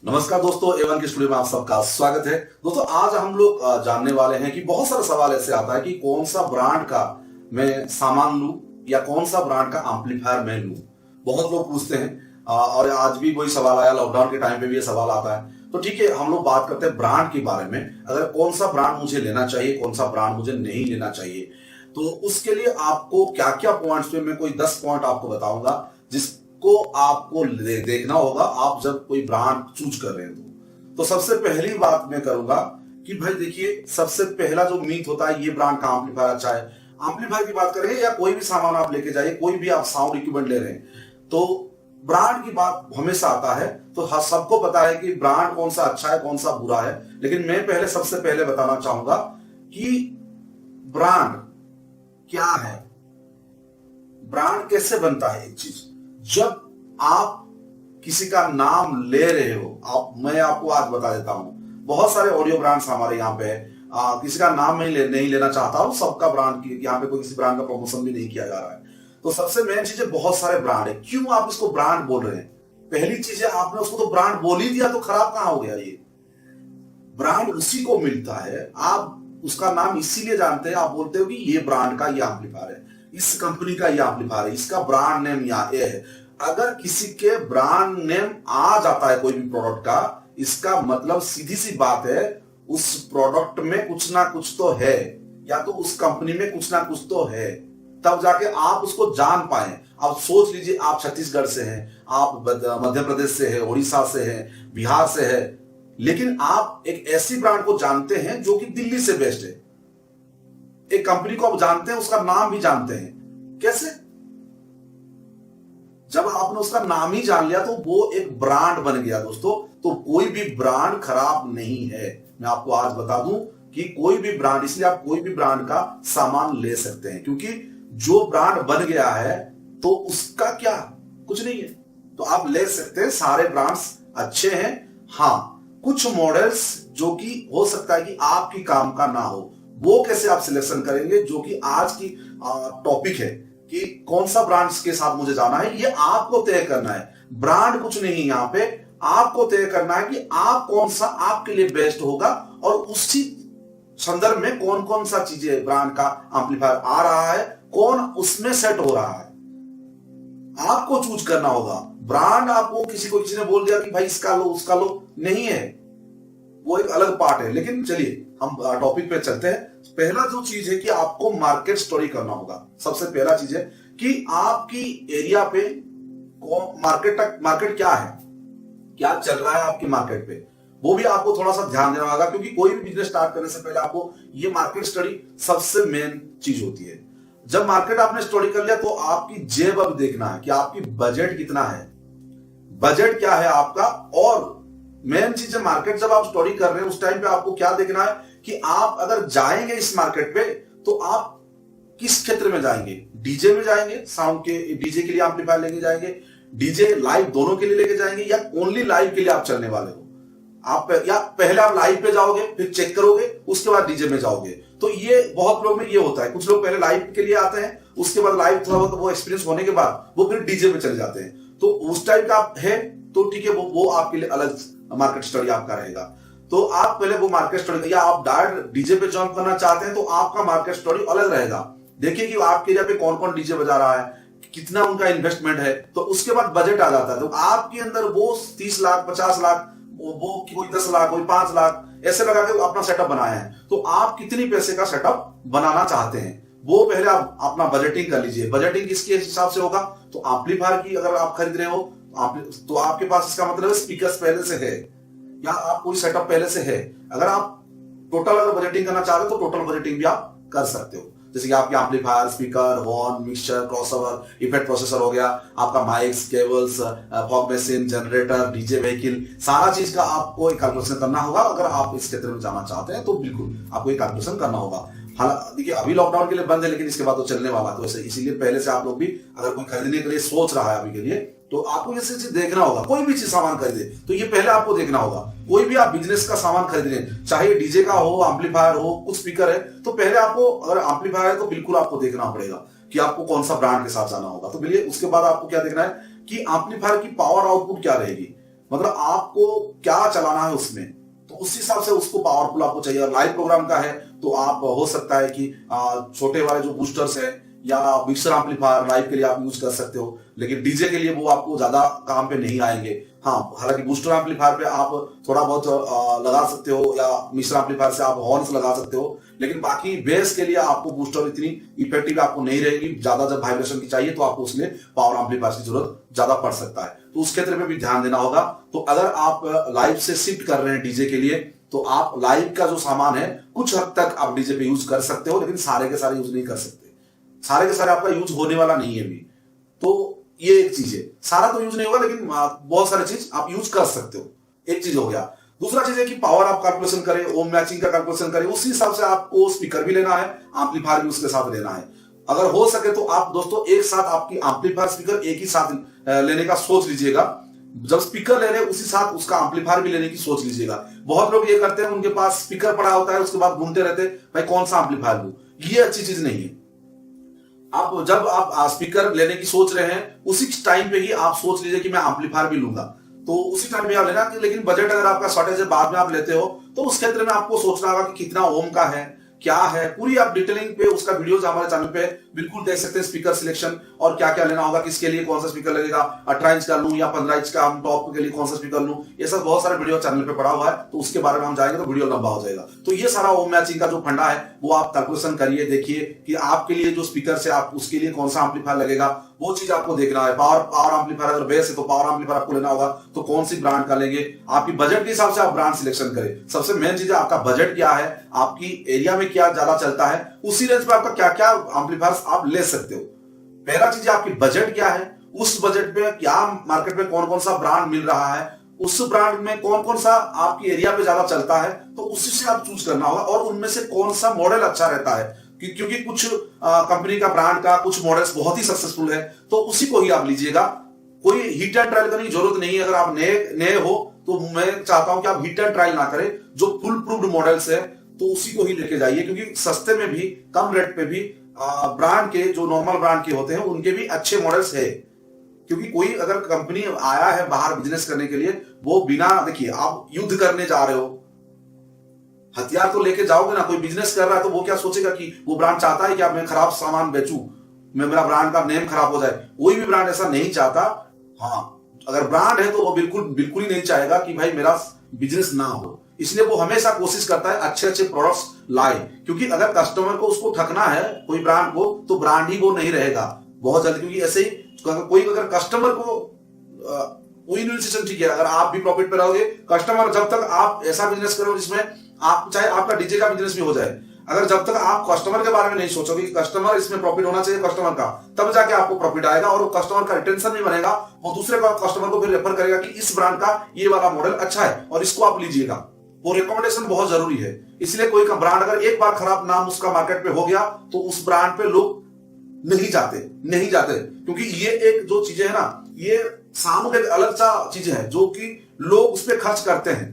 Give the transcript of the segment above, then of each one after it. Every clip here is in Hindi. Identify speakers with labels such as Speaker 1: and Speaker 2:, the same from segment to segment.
Speaker 1: नमस्कार दोस्तों, एवन के स्टूडियो में आप सबका स्वागत है। दोस्तों आज हम लोग जानने वाले हैं कि बहुत सारा सवाल ऐसे आता है कि कौन सा ब्रांड का मैं सामान लूं या कौन सा ब्रांड का एम्पलीफायर मैं लूं। बहुत लोग पूछते हैं और आज भी वही सवाल आया, लॉकडाउन के टाइम पे भी ये सवाल आता है। तो ठीक है, हम लोग बात करते हैं ब्रांड के बारे में। अगर कौन सा ब्रांड मुझे लेना चाहिए, कौन सा ब्रांड मुझे नहीं लेना चाहिए, तो उसके लिए आपको क्या क्या पॉइंट्स पे मैं कोई 10 पॉइंट आपको बताऊंगा जिसको आपको देखना होगा आप जब कोई ब्रांड चूज कर रहे हैं। तो सबसे पहली बात मैं करूंगा कि भाई देखिए, सबसे पहला जो मीथ होता है ये ब्रांड का एम्पलीफायर अच्छा है। एम्पलीफायर की बात करें या कोई भी सामान आप लेके जाइए, कोई भी आप साउंड इक्विपमेंट ले रहे हैं तो ब्रांड की बात हमेशा आता है। तो सबको पता है कि ब्रांड कौन सा अच्छा है कौन सा बुरा है, लेकिन मैं सबसे पहले बताना चाहूंगा कि ब्रांड क्या है, ब्रांड कैसे बनता है। एक चीज, जब आप किसी का नाम ले रहे हो, मैं आपको आज बता देता हूं, बहुत सारे ऑडियो ब्रांड्स हमारे यहाँ पे किसी का नाम नहीं लेना चाहता हूं, सबका ब्रांड यहाँ पे कोई किसी ब्रांड का प्रमोशन भी नहीं किया जा रहा है। तो सबसे मेन चीज है, बहुत सारे ब्रांड है, क्यों आप इसको ब्रांड बोल रहे हैं। पहली चीज है, आपने उसको तो ब्रांड बोल ही दिया तो खराब कहां हो गया। ये ब्रांड उसी को मिलता है, आप उसका नाम इसीलिए जानते हैं, आप बोलते हो कि ये ब्रांड का ये एम्पलीफायर है, इस कंपनी का ये एम्पलीफायर है, इसका ब्रांड नेम ये है। अगर किसी के ब्रांड नेम आ जाता है कोई भी प्रोडक्ट का, इसका मतलब सीधी सी बात है उस प्रोडक्ट में कुछ ना कुछ तो है, या तो उस कंपनी में कुछ ना कुछ तो है, तब जाके आप उसको जान पाए। आप सोच लीजिए, आप छत्तीसगढ़ से हैं, आप मध्य प्रदेश से हैं, उड़ीसा से हैं, बिहार से है, लेकिन आप एक ऐसी ब्रांड को जानते हैं जो कि दिल्ली से बेस्ट है। एक कंपनी को आप जानते हैं, उसका नाम भी जानते हैं। कैसे? जब आपने उसका नाम ही जान लिया तो वो एक ब्रांड बन गया दोस्तों। तो कोई भी ब्रांड खराब नहीं है, मैं आपको आज बता दूं कि कोई भी ब्रांड, इसलिए आप कोई भी ब्रांड का सामान ले सकते हैं, क्योंकि जो ब्रांड बन गया है तो उसका क्या कुछ नहीं है, तो आप ले सकते हैं। सारे ब्रांड्स अच्छे हैं। हाँ, कुछ मॉडल्स जो कि हो सकता है कि आपकी काम का ना हो, वो कैसे आप सिलेक्शन करेंगे, जो कि आज की टॉपिक है कि कौन सा ब्रांड्स के साथ मुझे जाना है, ये आपको तय करना है। ब्रांड कुछ नहीं, यहां पे आपको तय करना है कि आप कौन सा आपके लिए बेस्ट होगा और उसी संदर्भ में कौन कौन सा चीजें ब्रांड का एम्पलीफायर आ रहा है, कौन उसमें सेट हो रहा है, आपको चूज करना होगा। ब्रांड आपको किसी ने बोल दिया कि भाई इसका लो उसका लो, नहीं है, वो एक अलग पार्ट है। लेकिन चलिए हम टॉपिक पे चलते हैं। पहला जो चीज है कि आपको मार्केट स्टडी करना होगा। सबसे पहला चीज है कि आपकी एरिया पे मार्केट क्या है, क्या चल रहा है आपकी मार्केट पे, वो भी आपको थोड़ा सा ध्यान देना होगा, क्योंकि कोई भी बिजनेस स्टार्ट करने से पहले आपको ये मार्केट स्टडी सबसे मेन चीज होती है। जब मार्केट आपने स्टडी कर लिया तो आपकी जेब अब देखना है कि आपकी बजट कितना है, बजट क्या है आपका। और मेन चीज है, मार्केट जब आप स्टडी कर रहे हैं उस टाइम पे आपको क्या देखना है कि आप अगर जाएंगे इस मार्केट पे तो आप किस क्षेत्र में जाएंगे। डीजे में जाएंगे, साउंड के डीजे के लिए एम्पलीफायर लेके जाएंगे, डीजे लाइव दोनों के लिए लेके जाएंगे, या ओनली लाइव के लिए आप चलने वाले हो। आप या पहले आप लाइव पे जाओगे, फिर चेक करोगे, उसके बाद डीजे में जाओगे। तो ये बहुत लोग में ये होता है, कुछ लोग पहले लाइव के लिए आते हैं, उसके बाद लाइव थोड़ा बहुत वो एक्सपीरियंस होने के बाद वो फिर डीजे में चले जाते हैं। तो उस टाइप का आप है तो ठीक है, वो आपके लिए अलग मार्केट स्टडी आपका रहेगा। तो आप पहले वो मार्केट स्टडी, या आप डायरेक्ट डीजे पे जॉइन करना चाहते हैं तो आपका मार्केट स्टडी अलग रहेगा। देखिए कि आपके एरिया पे कौन कौन डीजे बजा रहा है, कितना उनका इन्वेस्टमेंट है, तो उसके बाद बजट आ जाता है। तो आपके अंदर वो 30 लाख 50 लाख, वो कोई 10 लाख, कोई 5 लाख ऐसे लगा के अपना सेटअप बनाया है। तो आप कितनी पैसे का सेटअप बनाना चाहते हैं, वो पहले आप अपना बजटिंग कर लीजिए। बजटिंग किसके हिसाब से होगा, तो एम्पलीफायर की अगर आप खरीद रहे हो तो आपके पास इसका मतलब स्पीकर्स पहले से है, या आप कोई सेटअप पहले से है। अगर आप टोटल अगर बजटिंग करना चाहते हो तो टोटल बजटिंग भी आप कर सकते हो, जैसे कि आपके amplifier, speaker, horn, mixture, crossover, effect processor हो गया, आपका mics, cables, fog machine, generator, DJ vehicle, सारा चीज का आपको एक कैलकुलेशन करना होगा। अगर आप इस क्षेत्र में जाना चाहते हैं तो बिल्कुल आपको एक कैलकुलेशन करना होगा। हालांकि देखिए अभी लॉकडाउन के लिए बंद है, लेकिन इसके बाद तो चलने वाला है, तो इसीलिए पहले से आप लोग भी अगर कोई खरीदने के लिए सोच रहा है अभी के लिए, तो आपको ये चीज देखना होगा। कोई भी चीज सामान खरीदे तो ये पहले आपको देखना होगा। कोई भी आप बिजनेस का सामान खरीद रहे हैं, चाहे डीजे का हो, एम्पलीफायर हो, कुछ स्पीकर है, तो पहले आपको, अगर एम्पलीफायर है तो बिल्कुल आपको देखना पड़ेगा कि आपको कौन सा ब्रांड के साथ जाना होगा। तो बोलिए उसके बाद आपको क्या देखना है कि एम्पलीफायर की पावर आउटपुट क्या रहेगी। मतलब आपको क्या चलाना है उसमें, तो उस हिसाब से उसको पावरफुल आपको चाहिए। और लाइव प्रोग्राम का है तो आप हो सकता है कि छोटे वाले जो बूस्टर्स है या मिक्सर एम्पलीफायर लाइव के लिए आप यूज कर सकते हो, लेकिन डीजे के लिए वो आपको ज्यादा काम पे नहीं आएंगे। हाँ, हालांकि बूस्टर एम्पलीफायर पे आप थोड़ा बहुत लगा सकते हो या मिक्सर एम्पलीफायर से आप हॉर्न्स लगा सकते हो, लेकिन बाकी बेस के लिए आपको बूस्टर इतनी इफेक्टिव आपको नहीं रहेगी। ज्यादा जब वाइब्रेशन की चाहिए तो आपको उसमें पावर एम्पलीफायर की जरूरत ज्यादा पड़ सकता है, तो उस क्षेत्र में भी ध्यान देना होगा। तो अगर आप लाइव से शिफ्ट कर रहे हैं डीजे के लिए, तो आप लाइव का जो सामान है कुछ हद तक आप डीजे पे यूज कर सकते हो, लेकिन सारे के सारे यूज नहीं कर सकते। सारे के सारे आपका यूज होने वाला नहीं है अभी, तो ये एक चीज है। सारा तो यूज नहीं होगा, लेकिन बहुत सारे चीज आप यूज कर सकते हो। एक चीज हो गया। दूसरा चीज है कि पावर आप कैलकुलेशन करें, ओम मैचिंग का कैलकुलेशन करें, उसी हिसाब से आपको स्पीकर भी लेना है, एम्पलीफायर भी उसके साथ लेना है। अगर हो सके तो आप दोस्तों एक साथ आपकी एम्पलीफायर स्पीकर एक ही साथ लेने का सोच लीजिएगा। जब स्पीकर ले रहे उसी साथ उसका एम्पलीफायर भी लेने की सोच लीजिएगा। बहुत लोग ये करते हैं, उनके पास स्पीकर पड़ा होता है, उसके बाद घूमते रहते भाई कौन सा एम्पलीफायर लूं। ये अच्छी चीज नहीं है। आप जब आप स्पीकर लेने की सोच रहे हैं उसी टाइम पे ही आप सोच लीजिए कि मैं एम्पलीफायर भी लूंगा, तो उसी टाइम पे आप लेना। लेकिन बजट अगर आपका शॉर्टेज है, बाद में आप लेते हो, तो उस क्षेत्र में आपको सोचना होगा कि कितना ओम का है, क्या है, पूरी आप डिटेलिंग पे उसका वीडियोस हमारे चैनल पे बिल्कुल देख सकते हैं। स्पीकर सिलेक्शन और क्या क्या लेना होगा, किसके लिए कौन सा स्पीकर लगेगा, 18 इंच का लूं या 15 इंच का, हम टॉप के लिए कौन सा स्पीकर लूं, ये सब बहुत सारे वीडियो चैनल पे पड़ा हुआ है, तो उसके बारे में हम जाएंगे तो वीडियो लंबा हो जाएगा। तो ये सारा ओम मैचिंग का जो फंडा है वो आप कैलकुलेशन करिए, देखिए कि आपके लिए जो स्पीकर से आप उसके लिए कौन सा एम्पलीफायर लगेगा, वो चीज आपको देखना है। पावर एम्पलीफायर अगर बेस है तो पावर एम्पलीफायर आपको लेना होगा, तो कौन सी ब्रांड का लेंगे, आपकी बजट के हिसाब से आप ब्रांड सिलेक्शन करें। सबसे मेन चीज है आपका बजट क्या है, आपकी एरिया में क्या ज्यादा चलता है, उसी रेंज पे आपका क्या क्या एम्पलीफायर आप ले सकते हो। पहला चीज है आपकी बजट क्या है, उस बजट पे क्या मार्केट में कौन कौन सा ब्रांड मिल रहा है, उस ब्रांड में कौन कौन सा आपकी एरिया पे ज्यादा चलता है, तो उसी से आप चूज करना होगा। और उनमें से कौन सा मॉडल अच्छा रहता है, क्योंकि कुछ कंपनी का ब्रांड का कुछ मॉडल्स बहुत ही सक्सेसफुल है, तो उसी को ही आप लीजिएगा। कोई हिट एंड ट्रायल करने की जरूरत नहीं है। अगर आप नए हो तो मैं चाहता हूं कि आप हिट एंड ट्रायल ना करें, जो फुल प्रूव्ड मॉडल्स है तो उसी को ही लेके जाइए, क्योंकि सस्ते में भी कम रेट पे भी ब्रांड के जो नॉर्मल ब्रांड के होते हैं उनके भी अच्छे मॉडल्स है। क्योंकि कोई अगर कंपनी आया है बाहर बिजनेस करने के लिए, वो बिना, देखिए आप युद्ध करने जा रहे हो, हथियार तो लेके जाओगे ना। कोई बिजनेस कर रहा है तो वो क्या सोचेगा कि वो ब्रांड चाहता है कि मैं खराब सामान बेचूं, मैं मेरा ब्रांड का नेम खराब हो जाए। कोई भी ब्रांड ऐसा नहीं चाहता। हाँ, अगर ब्रांड है तो वो बिल्कुल ही नहीं चाहेगा कि भाई मेरा बिजनेस ना हो, इसलिए वो हमेशा कोशिश करता है अच्छे अच्छे प्रोडक्ट्स लाए। क्योंकि अगर कस्टमर को उसको ठगना है कोई ब्रांड को, तो ब्रांड ही वो नहीं रहेगा बहुत जल्दी। क्योंकि ऐसे ही कोई अगर कस्टमर को विन विन सिस्टम, ठीक है, अगर आप भी प्रॉफिट पे रहोगे, कस्टमर, जब तक आप ऐसा बिजनेस करोगे जिसमें आप, चाहे आपका डीजे का बिजनेस भी हो जाए, अगर जब तक आप कस्टमर के बारे में नहीं सोचोगे कि कस्टमर इसमें प्रॉफिट होना चाहिए कस्टमर का, तब जाके आपको प्रॉफिट आएगा और कस्टमर का रिटेंशन भी बनेगा। वो दूसरे कस्टमर को फिर रेफर करेगा कि इस ब्रांड का ये वाला मॉडल अच्छा है और इसको आप लीजिएगा। वो रिकमेंडेशन बहुत जरूरी है। इसलिए कोई का ब्रांड अगर एक बार खराब नाम उसका मार्केट पे हो गया तो उस ब्रांड पे लोग नहीं जाते, क्योंकि ये एक जो चीजें है ना, ये सामूहिक एक अलग सा चीज है जो कि लोग उस पर खर्च करते हैं।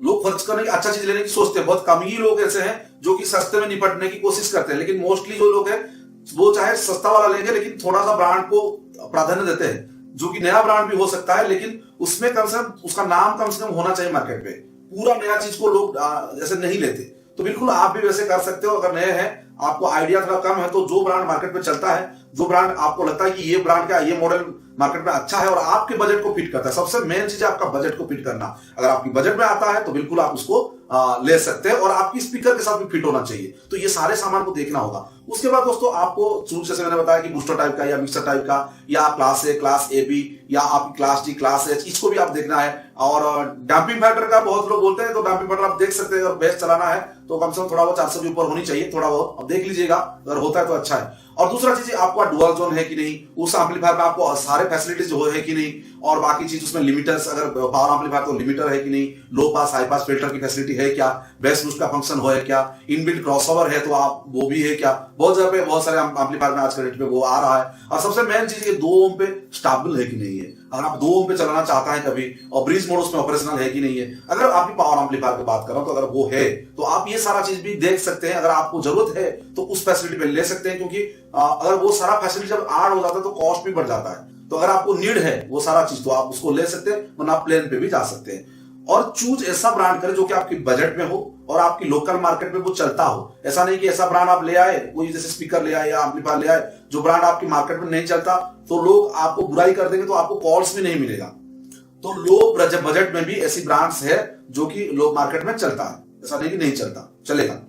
Speaker 1: लोग खर्च करने की अच्छा चीज लेने की सोचते हैं। बहुत कम ही लोग ऐसे हैं जो कि सस्ते में निपटने की कोशिश करते हैं, लेकिन मोस्टली जो लोग हैं वो चाहे सस्ता वाला लेंगे लेकिन थोड़ा सा ब्रांड को प्राधान्य देते हैं, जो कि नया ब्रांड भी हो सकता है, लेकिन उसमें कम से कम उसका नाम कम से कम होना चाहिए मार्केट पे। पूरा नया चीज को लोग जैसे नहीं लेते। तो बिल्कुल आप भी वैसे कर सकते हो। अगर नए हैं, आपको आइडिया थोड़ा कम है, तो जो ब्रांड मार्केट में चलता है, जो ब्रांड आपको लगता है कि ये ब्रांड का ये मॉडल मार्केट में अच्छा है और आपके बजट को फिट करता है, सबसे मेन चीज है आपका बजट को फिट करना। अगर आपकी बजट में आता है तो बिल्कुल आप उसको ले सकते हैं और आपकी स्पीकर के साथ भी फिट होना चाहिए। तो ये सारे सामान को देखना होगा। उसके बाद दोस्तों आपको चूज, जैसे मैंने बताया कि बूस्टर टाइप का या मिक्सर टाइप का, या class A, class A B, या आपकी क्लास डी, क्लास एच, इसको भी आप देखना है। और डैम्पिंग फैक्टर का बहुत लोग बोलते हैं, तो डैम्पिंग फैक्टर आप देख सकते हैं। अगर बेस चलाना है तो कम से कम थोड़ा बहुत 400 के ऊपर होनी चाहिए, थोड़ा बहुत आप देख लीजिएगा, अगर होता है तो अच्छा है। और दूसरा चीज आपका डुअल जोन है कि नहीं, उस एम्पलीफायर में आपको सारे फैसिलिटीज है कि नहीं, और बाकी चीज उसमें लिमिटर्स, अगर पावर एम्पलीफायर तो लिमिटर है कि नहीं, लो पास हाई पास फिल्टर की फैसिलिटी है क्या, बेस बूस्ट का फंक्शन है क्या, इनबिल्ट क्रॉसओवर है तो आप वो भी है क्या। बहुत जगह पे बहुत सारे एम्पलीफायर में आज के रेट पे वो आ रहा है। और सबसे मेन चीज ये 2 ओम पे स्टेबल है कि नहीं है। अगर आप 2 ओम पे चलाना चाहता है कभी, और ब्रिज मोड उसमें ऑपरेशनल है कि नहीं है। अगर आपकी पावर एम्पलीफायर की बात कर रहा हूं, तो अगर वो है तो आप ये सारा चीज भी देख सकते हैं। अगर आपको जरूरत है तो उस फैसिलिटी पे ले सकते हैं, क्योंकि अगर वो सारा फैसिलिटी जब ऐड हो जाता है तो कॉस्ट भी बढ़ जाता है। तो अगर आपको नीड है वो सारा चीज तो आप उसको ले सकते हैं, वरना आप प्लेन पे भी जा सकते हैं। और चूज ऐसा ब्रांड करें जो कि आपकी बजट में हो और आपकी लोकल मार्केट में वो चलता हो। ऐसा नहीं कि ऐसा ब्रांड आप ले आए, कोई जैसे स्पीकर ले आए या एम्पलीफायर ले आए जो ब्रांड आपकी मार्केट में नहीं चलता, तो लोग आपको बुराई कर देंगे, तो आपको कॉल्स भी नहीं मिलेगा। तो लो बजट में भी ऐसी ब्रांड्स है जो कि लो मार्केट में चलता है, ऐसा नहीं कि नहीं चलता, चलेगा।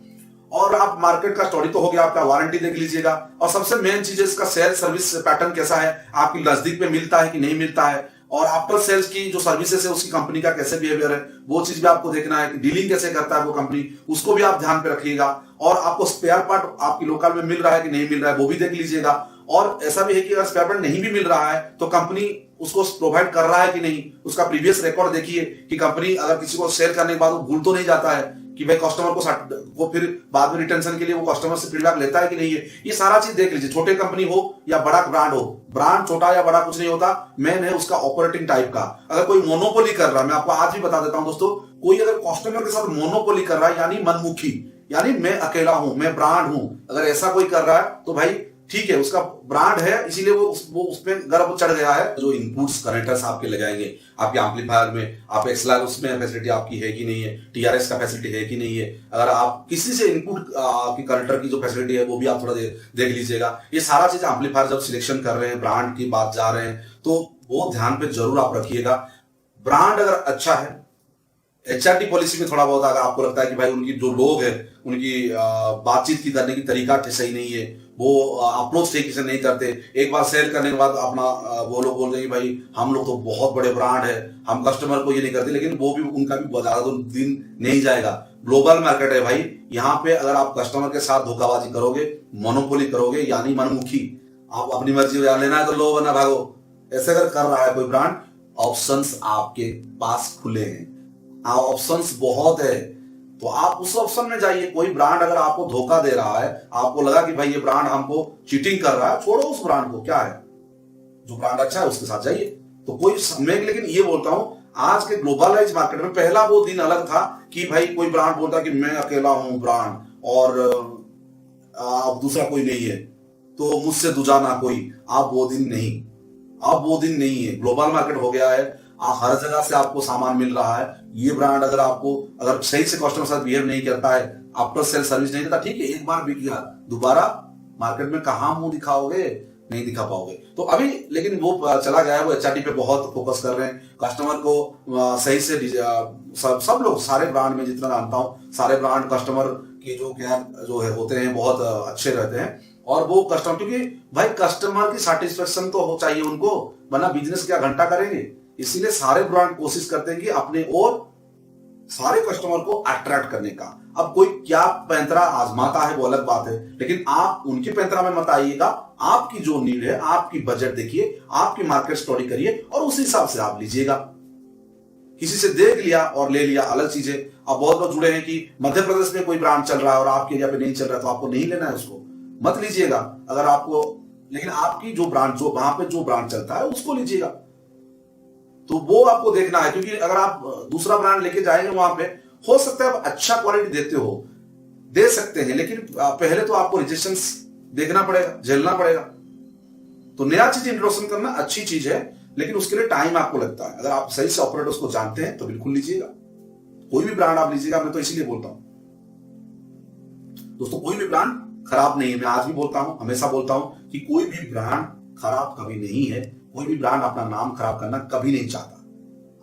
Speaker 1: और आप मार्केट का स्टोरी तो हो गया, आपका वारंटी देख लीजिएगा। और सबसे मेन चीज है इसका सेल सर्विस पैटर्न कैसा है, आपकी नजदीक में मिलता है कि नहीं मिलता है, और आफ्टर सेल्स की जो सर्विसेज है उसकी कंपनी का कैसे बिहेवियर है, वो चीज भी आपको देखना है कि डीलिंग कैसे करता है वो कंपनी, उसको भी आप ध्यान पे रखिएगा। और आपको स्पेयर पार्ट आपकी लोकल में मिल रहा है कि नहीं मिल रहा है वो भी देख लीजिएगा। और ऐसा भी है कि अगर स्पेयर पार्ट नहीं भी मिल रहा है तो कंपनी उसको प्रोवाइड कर रहा है कि नहीं, उसका प्रीवियस रिकॉर्ड देखिए कि कंपनी अगर किसी को सेल करने के बाद वो भूल तो नहीं जाता है कि भाई कस्टमर को फिर बाद में रिटेंशन के लिए वो कस्टमर से फीडबैक लेता है कि नहीं है। ये सारा चीज देख लीजिए, छोटे कंपनी हो या बड़ा ब्रांड हो, ब्रांड छोटा या बड़ा कुछ नहीं होता, मेन है उसका ऑपरेटिंग टाइप का। अगर कोई मोनोपोली कर रहा है, मैं आपको आज भी बता देता हूं दोस्तों, कोई अगर कस्टमर के साथ मोनोपोली कर रहा है यानी मनमुखी, यानी मैं अकेला हूं, मैं ब्रांड हूं, अगर ऐसा कोई कर रहा है तो भाई ठीक है, उसका ब्रांड है इसीलिए वो उस पे गर्व चढ़ गया है। जो इनपुट्स कनेक्टर्स आपके लगाएंगे आपके एम्पलीफायर में, आप एक्सएलआर उसमें फैसिलिटी आपकी है कि नहीं है, टीआरएस का फैसिलिटी है कि नहीं है, अगर आप किसी से इनपुट आपकी कनेक्टर की जो फैसिलिटी है वो भी आप थोड़ा देख लीजिएगा। ये सारा चीज एम्पलीफायर जब सिलेक्शन कर रहे हैं, ब्रांड की बात जा रहे हैं, तो वो ध्यान पे जरूर आप रखिएगा। ब्रांड अगर अच्छा है, एचआरटी पॉलिसी में थोड़ा बहुत अगर आपको लगता है कि भाई उनकी जो लोग हैं उनकी बातचीत की करने की तरीका सही नहीं है, वो अप्रोच ठीक से नहीं करते, एक बार सेल करने के बाद अपना वो लोग बोल रहे हैं भाई हम लोग तो बहुत बड़े ब्रांड है, हम कस्टमर को ये नहीं करते, लेकिन वो भी उनका भी ज्यादा दिन नहीं जाएगा। ग्लोबल मार्केट है भाई, यहाँ पे अगर आप कस्टमर के साथ धोखाबाजी करोगे, मोनोपोली करोगे यानी मनमुखी, आप अपनी मर्जी लेना है तो लो वरना भागो, ऐसे अगर कर रहा है कोई ब्रांड, ऑप्शंस आपके पास खुले हैं, ऑप्शंस बहुत है, तो आप उस ऑप्शन में जाइए। कोई ब्रांड अगर आपको धोखा दे रहा है, आपको लगा कि भाई ये ब्रांड हमको चीटिंग कर रहा है, छोड़ो उस ब्रांड को, क्या है, जो ब्रांड अच्छा है उसके साथ जाइए। तो कोई मैं लेकिन ये बोलता हूं, आज के ग्लोबलाइज मार्केट में पहला वो दिन अलग था कि भाई कोई ब्रांड बोलता कि मैं अकेला हूं ब्रांड और अब दूसरा कोई नहीं है तो मुझसे दूजा ना कोई। अब वो दिन नहीं, अब वो दिन नहीं है, ग्लोबल मार्केट हो गया है, हर जगह से आपको सामान मिल रहा है। ये ब्रांड अगर आपको अगर सही से कस्टमर साथ बिहेव नहीं करता है, आफ्टर सेल सर्विस नहीं देता, ठीक है एक बार बिक गया, दोबारा मार्केट में कहां मुंह दिखाओगे, नहीं दिखा पाओगे। तो अभी लेकिन वो चला गया है, वो एचआरटी पे बहुत फोकस कर रहे हैं, कस्टमर को सही से सब लोग सारे ब्रांड में जितना जानता हूं, सारे ब्रांड कस्टमर की जो है होते हैं बहुत अच्छे रहते हैं। और वो कस्टमर, क्योंकि भाई कस्टमर की सेटिस्फेक्शन तो हो चाहिए उनको, वरना बिजनेस क्या घंटा करेंगे। इसीलिए सारे ब्रांड कोशिश करते हैं कि अपने और सारे कस्टमर को अट्रैक्ट करने का। अब कोई क्या पैंतरा आजमाता है वो अलग बात है, लेकिन आप उनकी पैंतरा में मत आइएगा। आपकी जो नीड है, आपकी बजट देखिए, आपकी मार्केट स्टडी करिए और उस हिसाब से आप लीजिएगा। किसी से देख लिया और ले लिया अलग चीज है। अब बहुत लोग जुड़े हैं कि मध्य प्रदेश में कोई ब्रांड चल रहा है और आपके एरिया पे नहीं चल रहा है तो आपको नहीं लेना है, उसको मत लीजिएगा। अगर आपको, लेकिन आपकी जो ब्रांड, जो वहां पे जो ब्रांड चलता है उसको लीजिएगा। तो वो आपको देखना है, क्योंकि अगर आप दूसरा ब्रांड लेके जाएंगे वहां पे, हो सकता है आप अच्छा क्वालिटी देते हो, दे सकते हैं, लेकिन पहले तो आपको रेजिस्टेंस देखना पड़ेगा, झेलना पड़ेगा। तो नया चीज इंट्रोडक्शन करना अच्छी चीज है, लेकिन उसके लिए टाइम आपको लगता है। अगर आप सही से ऑपरेटर्स को जानते हैं तो बिल्कुल लीजिएगा, कोई भी ब्रांड आप लीजिएगा। मैं तो इसीलिए बोलता हूं दोस्तों, कोई भी ब्रांड खराब नहीं है। मैं आज भी बोलता हूं, हमेशा बोलता हूं कि कोई भी ब्रांड खराब कभी नहीं है। कोई भी ब्रांड अपना नाम खराब करना कभी नहीं चाहता।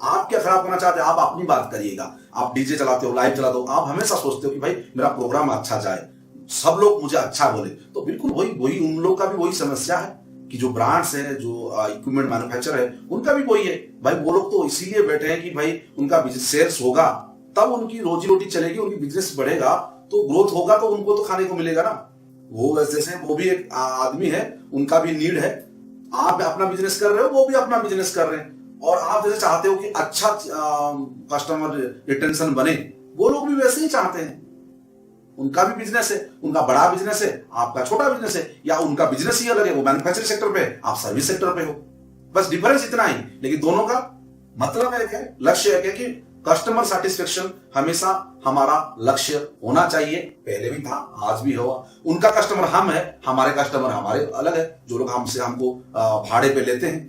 Speaker 1: आप क्या खराब करना चाहते हैं, आप अपनी बात करिएगा। आप डीजे चलाते हो, लाइव चलाते हो, आप हमेशा सोचते हो कि भाई मेरा प्रोग्राम अच्छा जाए, सब लोग मुझे अच्छा बोले। तो बिल्कुल वही उन लोग का भी वही समस्या है कि जो ब्रांड्स है, जो इक्विपमेंट मैन्युफैक्चर है, उनका भी वही है भाई। वो लोग तो इसीलिए बैठे हैं कि भाई उनका बिजनेस सेल्स होगा तब उनकी रोजी रोटी चलेगी, उनकी बिजनेस बढ़ेगा तो ग्रोथ होगा, तो उनको तो खाने को मिलेगा ना। वो वैसे वो भी एक आदमी है, उनका भी नीड है। आप अपना बिजनेस कर रहे हो, वो भी अपना बिजनेस कर रहे हैं, और आप जैसे चाहते हो कि अच्छा कस्टमर रिटेंशन बने, वो लोग भी वैसे ही चाहते हैं। उनका भी बिजनेस है, उनका बड़ा बिजनेस है, आपका छोटा बिजनेस है, या उनका बिजनेस ही अलग है, वो मैन्युफैक्चरिंग सेक्टर पे है, आप सर्विस सेक्टर पे हो। बस डिफरेंस इतना ही, लेकिन दोनों का मतलब एक है, लक्ष्य एक है कि कस्टमर सेटिस्फेक्शन हमेशा हमारा लक्ष्य होना चाहिए। पहले भी था, आज भी होगा। उनका कस्टमर हम है, हमारे कस्टमर हमारे अलग है, जो लोग हमको भाड़े पे लेते हैं।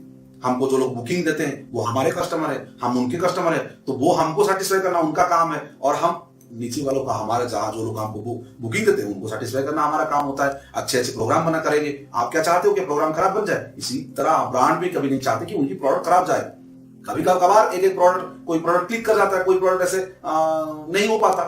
Speaker 1: हमको जो लोग बुकिंग देते हैं वो हमारे कस्टमर है, हम उनके कस्टमर है, तो वो हमको सेटिस्फाई करना उनका काम है, और हम नीचे वालों का, हमारे जहां जो लोग हमको बुकिंग देते हैं उनको सेटिस्फाई करना हमारा काम होता है। अच्छे अच्छे प्रोग्राम बना करेंगे। आप क्या चाहते हो कि प्रोग्राम खराब बन जाए? इसी तरह ब्रांड भी कभी नहीं चाहते कि उनकी प्रोडक्ट खराब जाए। कभी कभार एक एक प्रोडक्ट, कोई प्रोडक्ट क्लिक कर जाता है, कोई प्रोडक्ट ऐसे नहीं हो पाता,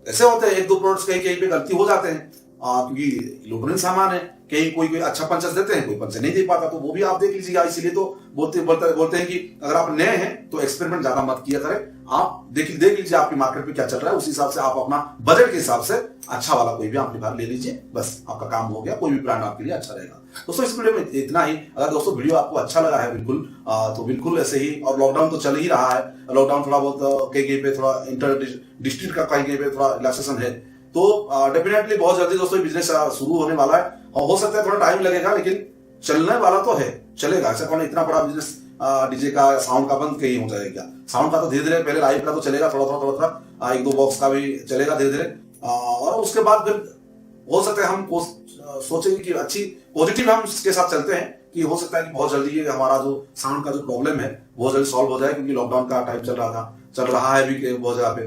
Speaker 1: ऐसे होते हैं, एक दो प्रोडक्ट्स कहीं कहीं पे गलती हो जाते हैं, क्योंकि इलेक्ट्रॉनिक सामान है, कहीं कोई कोई अच्छा पंचेस देते हैं, कोई पंचेस नहीं दे पाता, तो वो भी आप देख लीजिएगा। इसीलिए तो बोलते हैं कि अगर आप नए हैं तो एक्सपेरिमेंट ज्यादा मत किया करें, आप देख लीजिए आपकी मार्केट पे क्या चल रहा है, उस हिसाब से आप अपना बजट के हिसाब से अच्छा वाला कोई भी एम्पलीफायर ले लीजिए, बस आपका काम हो गया, कोई भी ब्रांड आपके लिए अच्छा रहेगा। दोस्तों इस वीडियो में इतना ही। अगर दोस्तों वीडियो आपको अच्छा लगा है बिल्कुल, तो बिल्कुल ऐसे ही, और लॉकडाउन तो चल ही रहा है, लॉकडाउन थोड़ा बहुत कहीं पे थोड़ा इंटर डिस्ट्रिक्ट का कहीं पे थोड़ा रिलैक्सेशन है, तो डेफिनेटली बहुत जल्दी दोस्तों बिजनेस शुरू होने वाला है, और हो सकता है थोड़ा टाइम लगेगा, लेकिन चलने वाला तो है, चलेगा। ऐसा कौन इतना बड़ा बिजनेस डीजे का, साउंड का बंद कहीं हो जाएगा? साउंड का तो धीरे धीरे, पहले लाइव का तो चलेगा थोड़ा एक दो बॉक्स का भी चलेगा धीरे धीरे, और उसके बाद फिर हो सकता है हम सोचेंगे कि अच्छी पॉजिटिव हम इसके साथ चलते हैं, कि हो सकता है कि बहुत जल्दी ये हमारा जो साउंड का जो प्रॉब्लम है बहुत जल्दी सॉल्व हो जाए, क्योंकि लॉकडाउन का टाइम चल रहा है भी बहुत जगह पे,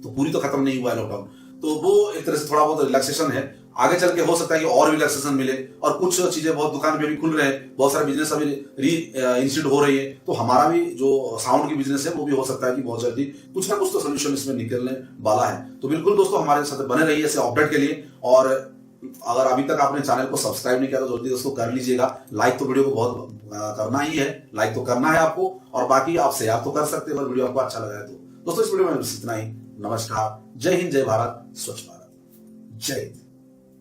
Speaker 1: तो पूरी तो खत्म नहीं हुआ है लॉकडाउन, तो वो एक तरह से थोड़ा बहुत रिलैक्सेशन है। आगे चल के हो सकता है कि और भी रिलैक्सेशन मिले, और कुछ चीजें, बहुत दुकान पे भी खुल रहे हैं, बहुत सारे बिजनेस अभी इंस्टीट्यूट हो रही है, तो हमारा भी जो साउंड की बिजनेस है वो भी हो सकता है कि बहुत जल्दी कुछ ना कुछ तो सोल्यूशन इसमें निकलने वाला है। तो बिल्कुल दोस्तों हमारे साथ बने रहिए ऐसे अपडेट के लिए, और अगर अभी तक आपने चैनल को सब्सक्राइब नहीं किया तो जल्दी दोस्तों कर लीजिएगा। लाइक तो वीडियो को बहुत करना ही है, लाइक तो करना है आपको, और बाकी आप शेयर तो कर सकते हैं अगर वीडियो आपको अच्छा लगा है तो। दोस्तों इस वीडियो में बस इतना ही। नमस्कार, जय हिंद, जय भारत, स्वच्छ भारत, जय हिंद।